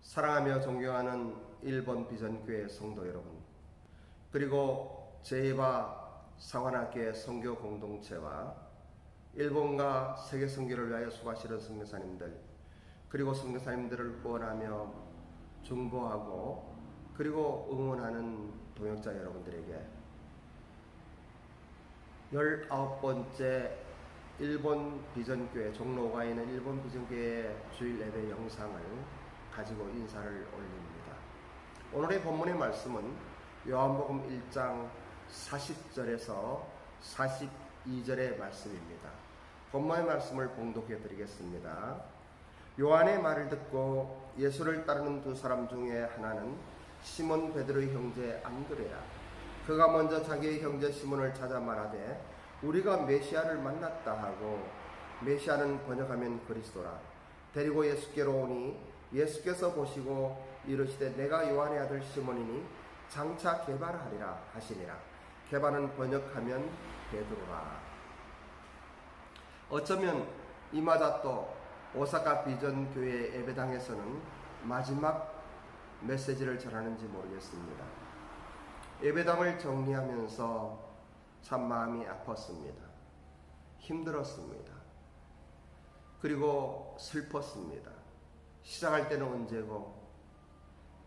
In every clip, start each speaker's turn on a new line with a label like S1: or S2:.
S1: 사랑하며 존경하는 일본 비전교회 성도 여러분, 그리고 제이바 상환학교의 선교 공동체와 일본과 세계 선교를 위하여 수고하시는 선교사님들, 그리고 선교사님들을 후원하며 중보하고 그리고 응원하는 동역자 여러분들에게 19번째 일본 비전교회 종로가 있는 일본 비전교회 주일 예배 영상을 가지고 인사를 올립니다. 오늘의 본문의 말씀은 요한복음 1장 40절에서 42절의 말씀입니다. 본문의 말씀을 봉독해 드리겠습니다. 요한의 말을 듣고 예수를 따르는 두 사람 중에 하나는 시몬 베드로의 형제 안드레야. 그가 먼저 자기의 형제 시몬을 찾아 말하되 우리가 메시아를 만났다 하고, 메시아는 번역하면 그리스도라. 데리고 예수께로 오니 예수께서 보시고 이르시되 내가 요한의 아들 시몬이니 장차 게바하리라 하시니라. 게바는 번역하면 베드로라. 어쩌면 이마자토 오사카 비전교회 예배당에서는 마지막 메시지를 전하는지 모르겠습니다. 예배당을 정리하면서 참 마음이 아팠습니다. 힘들었습니다. 그리고 슬펐습니다. 시작할 때는 언제고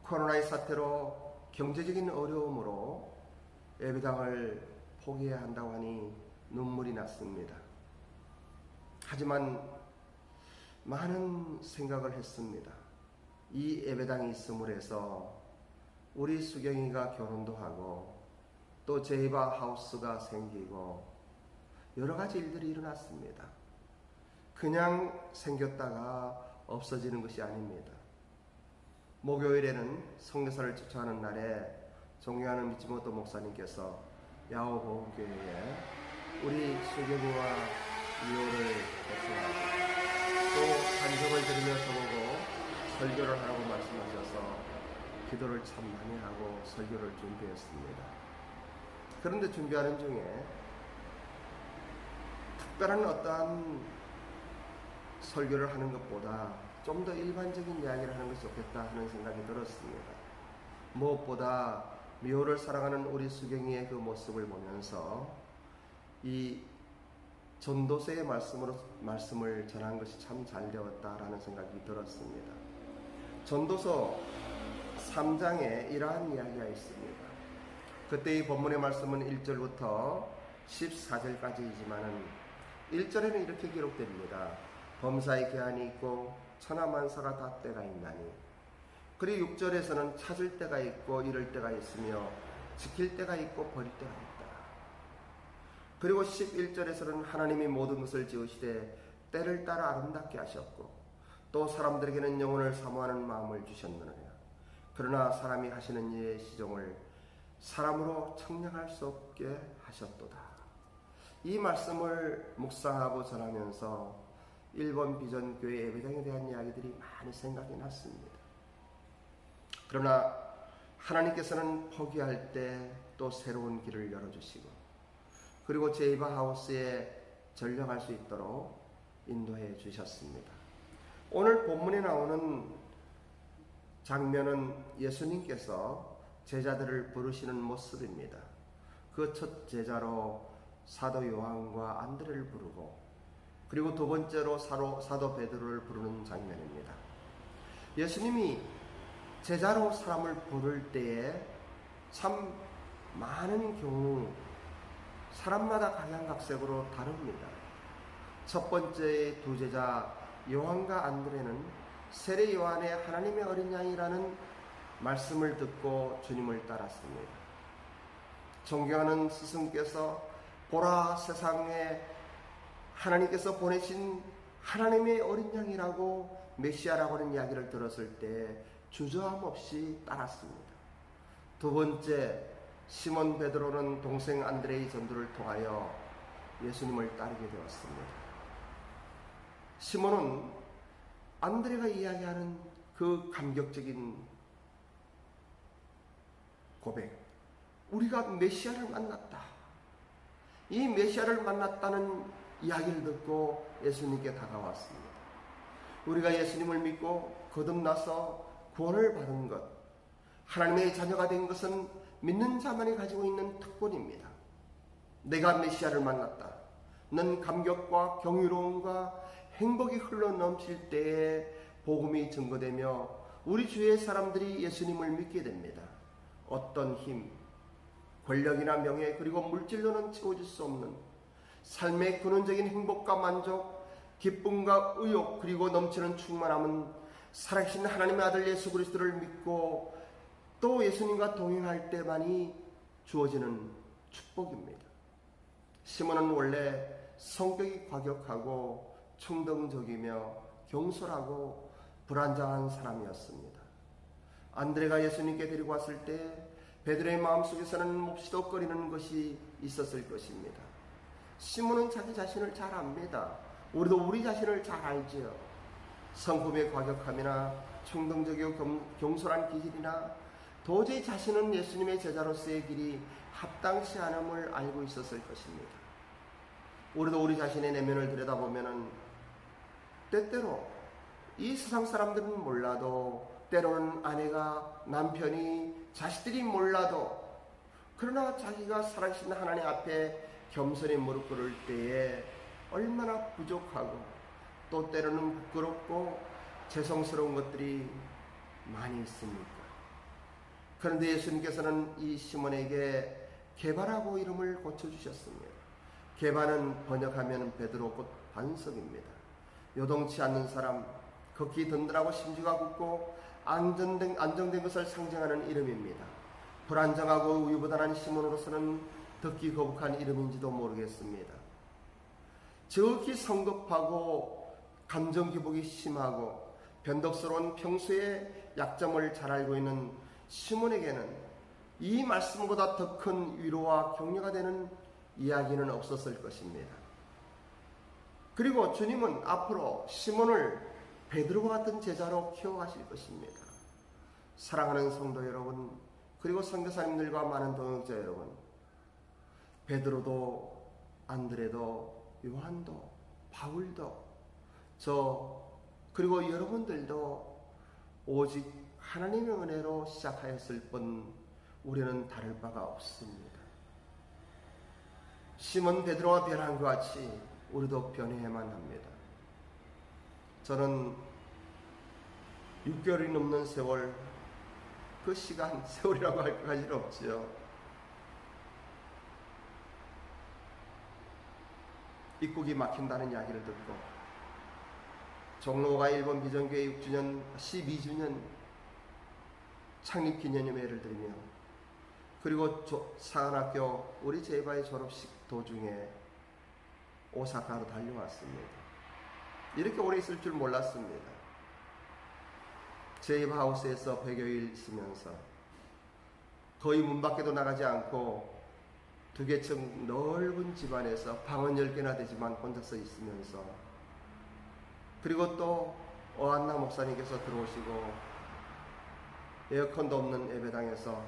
S1: 코로나의 사태로 경제적인 어려움으로 예배당을 포기해야 한다고 하니 눈물이 났습니다. 하지만 많은 생각을 했습니다. 이 예배당이 있음으로 해서 우리 수경이가 결혼도 하고 또 제이바 하우스가 생기고 여러 가지 일들이 일어났습니다. 그냥 생겼다가 없어지는 것이 아닙니다. 목요일에는 선교사를 초청하는 날에 존경하는 미츠모토 목사님께서 야오보험교회에 우리 수경이와 이호를 배송하고 또 간증을 드리며 저보고 설교를 하라고 말씀하셔서 기도를 참 많이 하고 설교를 준비했습니다. 그런데 준비하는 중에 특별한 어떠한 설교를 하는 것보다 좀 더 일반적인 이야기를 하는 것이 좋겠다 하는 생각이 들었습니다. 무엇보다 미호를 사랑하는 우리 수경이의 그 모습을 보면서 이 전도서의 말씀을 전한 것이 참 잘 되었다라는 생각이 들었습니다. 전도서 3장에 이러한 이야기가 있습니다. 그때 이 본문의 말씀은 1절부터 14절까지이지만 1절에는 이렇게 기록됩니다. 범사의 계한이 있고 천하만사가 다 때가 있나니. 그리고 6절에서는 찾을 때가 있고 잃을 때가 있으며 지킬 때가 있고 버릴 때가 있다. 그리고 11절에서는 하나님이 모든 것을 지으시되 때를 따라 아름답게 하셨고 또 사람들에게는 영혼을 사모하는 마음을 주셨느니라. 그러나 사람이 하시는 일의 시종을 사람으로 측량할 수 없게 하셨도다. 이 말씀을 묵상하고 전하면서 일본 비전교회 예배당에 대한 이야기들이 많이 생각이 났습니다. 그러나 하나님께서는 포기할 때 또 새로운 길을 열어주시고 그리고 제이바 하우스에 전력할 수 있도록 인도해 주셨습니다. 오늘 본문에 나오는 장면은 예수님께서 제자들을 부르시는 모습입니다. 그 첫 제자로 사도 요한과 안드레를 부르고 그리고 두 번째로 사도 베드로를 부르는 장면입니다. 예수님이 제자로 사람을 부를 때에 참 많은 경우 사람마다 각양각색으로 다릅니다. 첫 번째 두 제자 요한과 안드레는 세례 요한의 하나님의 어린 양이라는 말씀을 듣고 주님을 따랐습니다. 존경하는 스승께서 보라 세상에 하나님께서 보내신 하나님의 어린 양이라고 메시아라고 하는 이야기를 들었을 때 주저함 없이 따랐습니다. 두 번째 시몬 베드로는 동생 안드레의 전도를 통하여 예수님을 따르게 되었습니다. 시몬은 안드레가 이야기하는 그 감격적인 고백, 우리가 메시아를 만났다, 이 메시아를 만났다는 이야기를 듣고 예수님께 다가왔습니다. 우리가 예수님을 믿고 거듭나서 구원을 받은 것, 하나님의 자녀가 된 것은 믿는 자만이 가지고 있는 특권입니다. 내가 메시아를 만났다. 는 감격과 경이로움과 행복이 흘러 넘칠 때에 복음이 증거되며 우리 주위의 사람들이 예수님을 믿게 됩니다. 어떤 힘, 권력이나 명예, 그리고 물질로는 채워질 수 없는 삶의 근원적인 행복과 만족, 기쁨과 의욕, 그리고 넘치는 충만함은 살아계신 하나님의 아들 예수 그리스도를 믿고 또 예수님과 동행할 때만이 주어지는 축복입니다. 시몬은 원래 성격이 과격하고 충동적이며 경솔하고 불안정한 사람이었습니다. 안드레가 예수님께 데리고 왔을 때 베드로의 마음속에서는 몹시도 꺼리는 것이 있었을 것입니다. 시몬은 자기 자신을 잘 압니다. 우리도 우리 자신을 잘 알지요. 성품의 과격함이나 충동적이고 경솔한 기질이나 도저히 자신은 예수님의 제자로서의 길이 합당치 않음을 알고 있었을 것입니다. 우리도 우리 자신의 내면을 들여다보면 때때로 이 세상 사람들은 몰라도, 때로는 아내가, 남편이, 자식들이 몰라도, 그러나 자기가 살아계신 하나님 앞에 겸손히 무릎 꿇을 때에 얼마나 부족하고 또 때로는 부끄럽고 죄송스러운 것들이 많이 있습니까? 그런데 예수님께서는 이 시몬에게 게바라고 이름을 고쳐주셨습니다. 게바는 번역하면 베드로 곧 반석입니다. 요동치 않는 사람, 걷기 든든하고 심지가 굳고 안정된 것을 상징하는 이름입니다. 불안정하고 우유부단한 시몬으로서는 듣기 거북한 이름인지도 모르겠습니다. 지극히 성급하고 감정 기복이 심하고 변덕스러운 평소의 약점을 잘 알고 있는 시몬에게는 이 말씀보다 더 큰 위로와 격려가 되는 이야기는 없었을 것입니다. 그리고 주님은 앞으로 시몬을 베드로와 같은 제자로 키워가실 것입니다. 사랑하는 성도 여러분, 그리고 선교사님들과 많은 동역자 여러분, 베드로도 안드레도 요한도 바울도 그리고 여러분들도 오직 하나님의 은혜로 시작하였을 뿐 우리는 다를 바가 없습니다. 시몬 베드로와 변한 것 같이 우리도 변해야만 합니다. 저는 6개월이 넘는 세월, 그 시간, 세월이라고 할 것까지는 없지요. 입국이 막힌다는 이야기를 듣고 종로가 일본 비전교회 6주년, 12주년 창립기념회를 드리며 그리고 사관학교 우리 제바의 졸업식 도중에 오사카로 달려왔습니다. 이렇게 오래 있을 줄 몰랐습니다. 제이바 하우스에서 100여일 있으면서 거의 문 밖에도 나가지 않고 2개층 넓은 집안에서 방은 10개나 되지만 혼자서 있으면서, 그리고 또 오한나 목사님께서 들어오시고 에어컨도 없는 예배당에서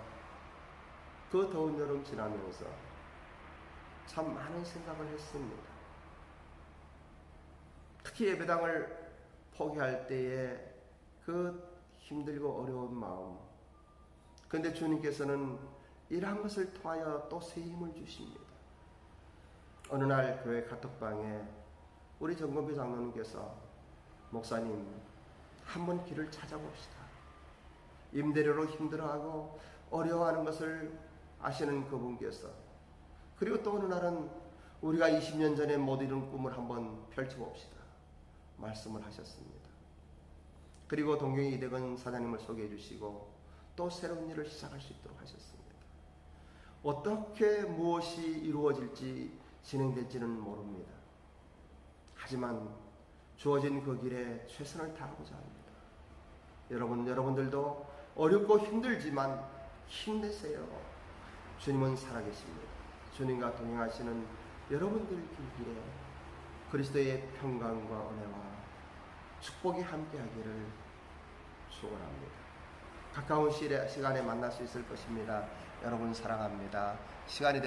S1: 그 더운 여름 지나면서 참 많은 생각을 했습니다. 특히 예배당을 포기할 때에 그 힘들고 어려운 마음, 그런데 주님께서는 이러한 것을 통하여 또 새 힘을 주십니다. 어느 날 교회 카톡방에 우리 정건배 장로님께서 목사님, 한번 길을 찾아봅시다. 임대료로 힘들어하고 어려워하는 것을 아시는 그분께서, 그리고 또 어느 날은 우리가 20년 전에 못 이룬 꿈을 한번 펼쳐봅시다 말씀을 하셨습니다. 그리고 동경의 이대건 사장님을 소개해 주시고 또 새로운 일을 시작할 수 있도록 하셨습니다. 어떻게 무엇이 이루어질지 진행될지는 모릅니다. 하지만 주어진 그 길에 최선을 다하고자 합니다. 여러분들도 어렵고 힘들지만 힘내세요. 주님은 살아계십니다. 주님과 동행하시는 여러분들 길에 그리스도의 평강과 은혜와 축복이 함께하기를 축원합니다. 가까운 시간에 만날 수 있을 것입니다. 여러분 사랑합니다. 시간이